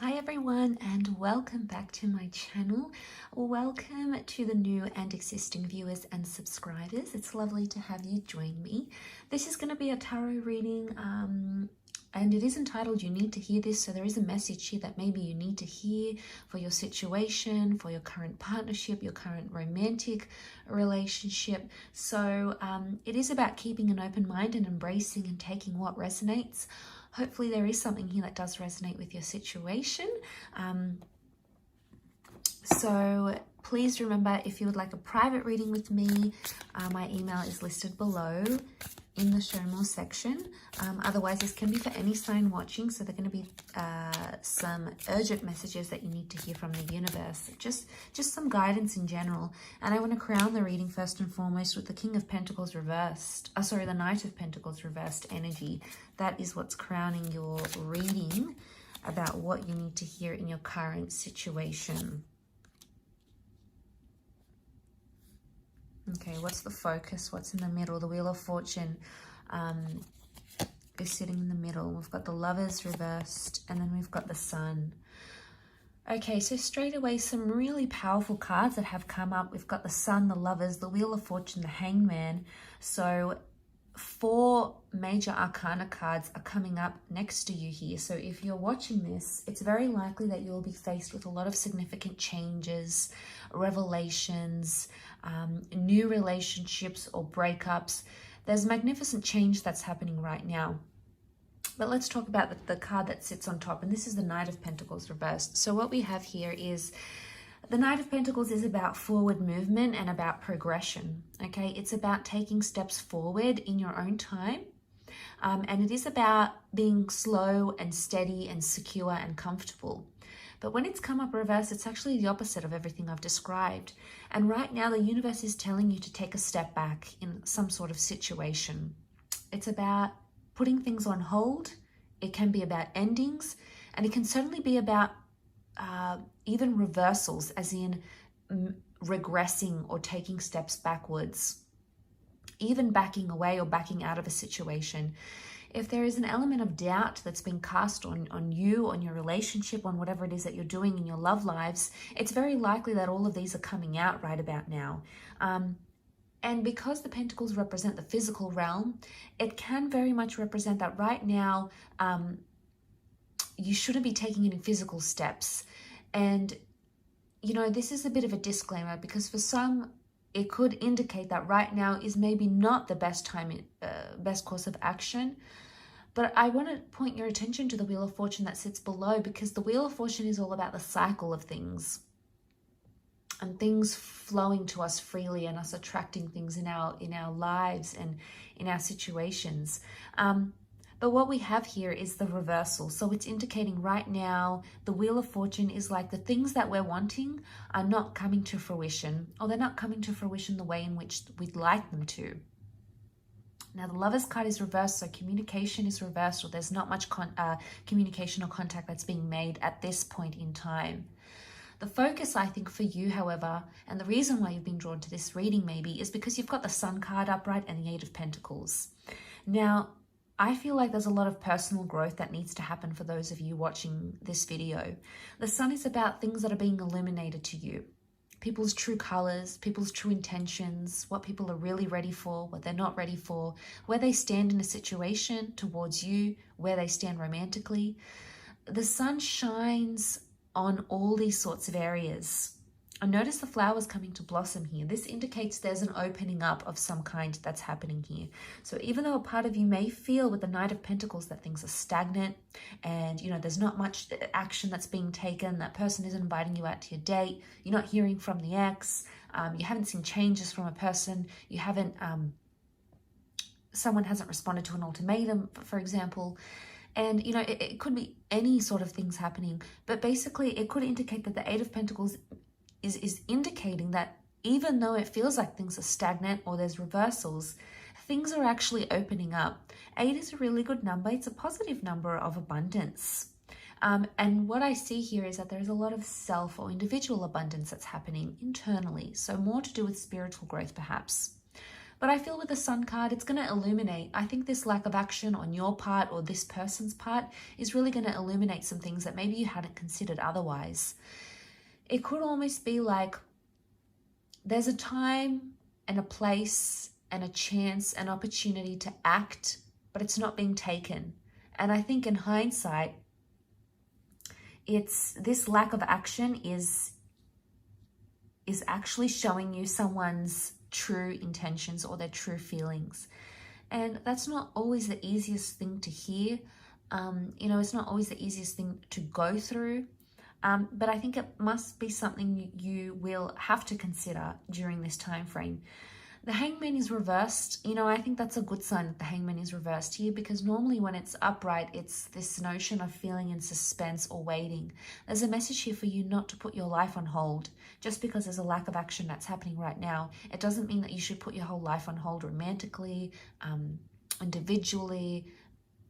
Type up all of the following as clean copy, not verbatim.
Hi everyone, and welcome back to my channel. Welcome to the new and existing viewers and subscribers. It's lovely to have you join me. This is going to be a tarot reading and it is entitled You Need to Hear This. So there is a message here that maybe you need to hear for your situation, for your current partnership, your current romantic relationship. So it is about keeping an open mind and embracing and taking what resonates. Hopefully there is something here that does resonate with your situation. So please remember, if you would like a private reading with me, my email is listed below in the show more section. Otherwise, this can be for any sign watching. So they're going to be some urgent messages that you need to hear from the universe. Just some guidance in general. And I want to crown the reading first and foremost with the King of Pentacles reversed. The Knight of Pentacles reversed energy. That is what's crowning your reading about what you need to hear in your current situation. Okay, what's the focus? What's in the middle? The Wheel of Fortune is sitting in the middle. We've got the Lovers reversed, and then we've got the Sun. Okay, so straight away, some really powerful cards that have come up. We've got the Sun, the Lovers, the Wheel of Fortune, the Hangman. So 4 major arcana cards are coming up next to you here. So if you're watching this, it's very likely that you'll be faced with a lot of significant changes, revelations, new relationships or breakups. There's magnificent change that's happening right now. But let's talk about the card that sits on top, and this is the Knight of Pentacles reversed. So what we have here is the Knight of Pentacles is about forward movement and about progression, okay? It's about taking steps forward in your own time, and it is about being slow and steady and secure and comfortable. But when it's come up reverse, it's actually the opposite of everything I've described. And right now, the universe is telling you to take a step back in some sort of situation. It's about putting things on hold. It can be about endings, and it can certainly be about even reversals, as in regressing or taking steps backwards, even backing away or backing out of a situation. If there is an element of doubt that's been cast on you, on your relationship, on whatever it is that you're doing in your love lives, it's very likely that all of these are coming out right about now. And because the Pentacles represent the physical realm, it can very much represent that right now you shouldn't be taking any physical steps. And, you know, this is a bit of a disclaimer, because for some, it could indicate that right now is maybe not the best time, best course of action. But I want to point your attention to the Wheel of Fortune that sits below, because the Wheel of Fortune is all about the cycle of things and things flowing to us freely and us attracting things in our lives and in our situations. But what we have here is the reversal. So it's indicating right now the Wheel of Fortune is like the things that we're wanting are not coming to fruition, or they're not coming to fruition the way in which we'd like them to. Now the Lovers card is reversed, so communication is reversed, or there's not much communication or contact that's being made at this point in time. The focus, I think, for you, however, and the reason why you've been drawn to this reading maybe, is because you've got the Sun card upright and the 8 of Pentacles. Now, I feel like there's a lot of personal growth that needs to happen for those of you watching this video. The Sun is about things that are being illuminated to you. People's true colors, people's true intentions, what people are really ready for, what they're not ready for, where they stand in a situation towards you, where they stand romantically. The Sun shines on all these sorts of areas. And notice the flowers coming to blossom here. This indicates there's an opening up of some kind that's happening here. So even though a part of you may feel with the Knight of Pentacles that things are stagnant and, you know, there's not much action that's being taken, that person isn't inviting you out to your date, you're not hearing from the ex, you haven't seen changes from a person, you haven't, someone hasn't responded to an ultimatum, for example. And, you know, it could be any sort of things happening, but basically it could indicate that the 8 of Pentacles is indicating that even though it feels like things are stagnant or there's reversals, things are actually opening up. 8 is a really good number. It's a positive number of abundance. And what I see here is that there's a lot of self or individual abundance that's happening internally. So more to do with spiritual growth, perhaps. But I feel with the Sun card, it's going to illuminate. I think this lack of action on your part or this person's part is really going to illuminate some things that maybe you hadn't considered otherwise. It could almost be like there's a time and a place and a chance, an opportunity to act, but it's not being taken. And I think in hindsight, it's this lack of action is actually showing you someone's true intentions or their true feelings. And that's not always the easiest thing to hear. It's not always the easiest thing to go through. But I think it must be something you will have to consider during this time frame. The Hangman is reversed. I think that's a good sign that the Hangman is reversed here, because normally when it's upright, it's this notion of feeling in suspense or waiting. There's a message here for you not to put your life on hold. Just because there's a lack of action that's happening right now, it doesn't mean that you should put your whole life on hold romantically, individually,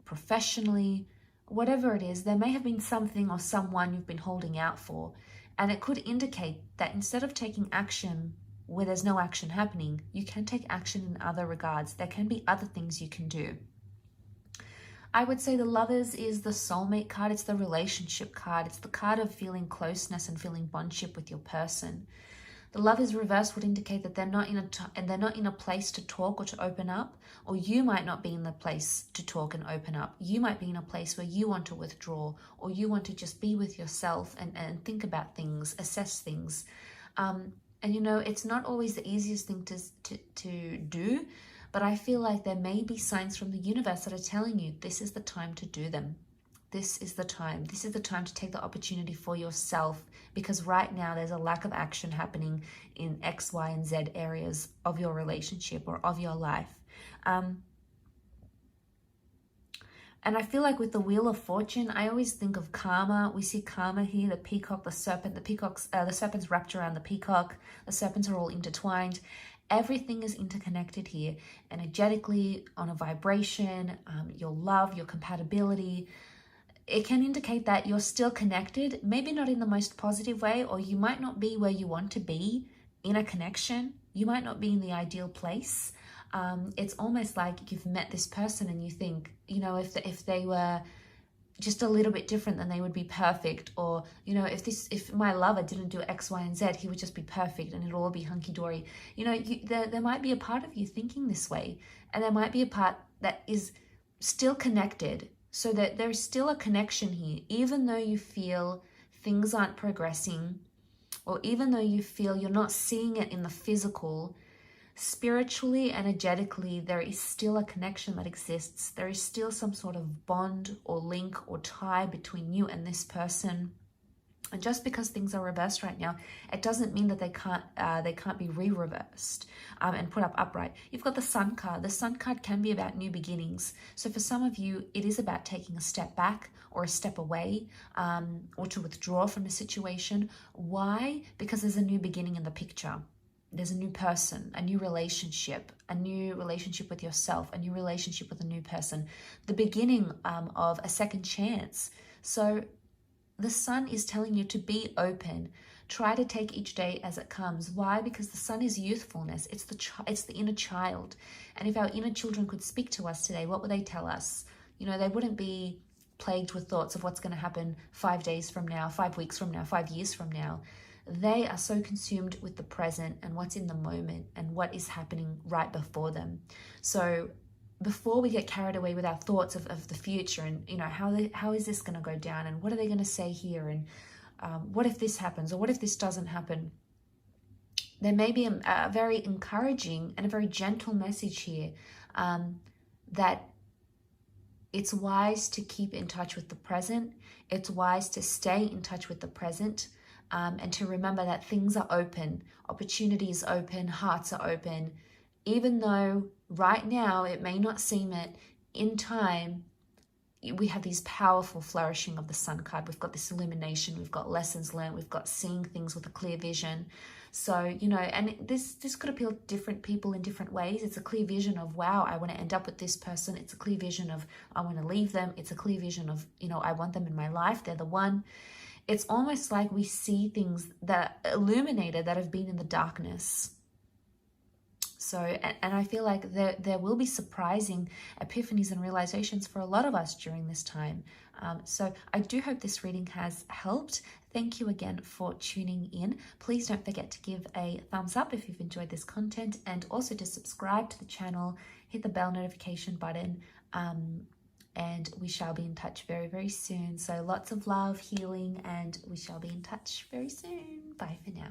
professionally, whatever it is. There may have been something or someone you've been holding out for, and it could indicate that instead of taking action where there's no action happening, you can take action in other regards. There can be other things you can do. I would say the Lovers is the soulmate card. It's the relationship card. It's the card of feeling closeness and feeling bondship with your person. The Lovers reverse would indicate that they're not in a place to talk or to open up, or you might not be in the place to talk and open up. You might be in a place where you want to withdraw, or you want to just be with yourself and think about things, assess things. It's not always the easiest thing to do, but I feel like there may be signs from the universe that are telling you this is the time to do them. This is the time. This is the time to take the opportunity for yourself, because right now there's a lack of action happening in X, Y, and Z areas of your relationship or of your life. And I feel like with the Wheel of Fortune, I always think of karma. We see karma here, the peacock, the serpent. The serpent's wrapped around the peacock. The serpents are all intertwined. Everything is interconnected here, energetically, on a vibration, your love, your compatibility. It can indicate that you're still connected, maybe not in the most positive way, or you might not be where you want to be in a connection. You might not be in the ideal place. It's almost like you've met this person and you think, if they were just a little bit different, then they would be perfect. Or, if my lover didn't do X, Y, and Z, he would just be perfect and it'll all be hunky-dory. There might be a part of you thinking this way, and there might be a part that is still connected, so that there's still a connection here, even though you feel things aren't progressing, or even though you feel you're not seeing it in the physical. Spiritually, energetically, there is still a connection that exists. There is still some sort of bond or link or tie between you and this person. And just because things are reversed right now, it doesn't mean that they can't be re-reversed and put up upright. You've got the Sun card. The Sun card can be about new beginnings. So for some of you, it is about taking a step back or a step away, or to withdraw from a situation. Why? Because there's a new beginning in the picture. There's a new person, a new relationship with yourself, a new relationship with a new person, the beginning of a second chance. So the Sun is telling you to be open. Try to take each day as it comes. Why? Because the Sun is youthfulness. It's the inner child. And if our inner children could speak to us today, what would they tell us? They wouldn't be plagued with thoughts of what's going to happen 5 days from now, 5 weeks from now, 5 years from now. They are so consumed with the present and what's in the moment and what is happening right before them. So before we get carried away with our thoughts of the future and, how is this going to go down and what are they going to say here and what if this happens or what if this doesn't happen? There may be a very encouraging and a very gentle message here that it's wise to keep in touch with the present. It's wise to stay in touch with the present. And to remember that things are open, opportunities open, hearts are open. Even though right now it may not seem it, in time, we have these powerful flourishing of the Sun card. We've got this illumination, we've got lessons learned, we've got seeing things with a clear vision. So, and this could appeal to different people in different ways. It's a clear vision of, wow, I want to end up with this person. It's a clear vision of, I want to leave them. It's a clear vision of, I want them in my life. They're the one. It's almost like we see things that are illuminated that have been in the darkness. So, and I feel like there will be surprising epiphanies and realizations for a lot of us during this time. So I do hope this reading has helped. Thank you again for tuning in. Please don't forget to give a thumbs up if you've enjoyed this content, and also to subscribe to the channel, hit the bell notification button, and we shall be in touch very, very soon. So lots of love, healing, and we shall be in touch very soon. Bye for now.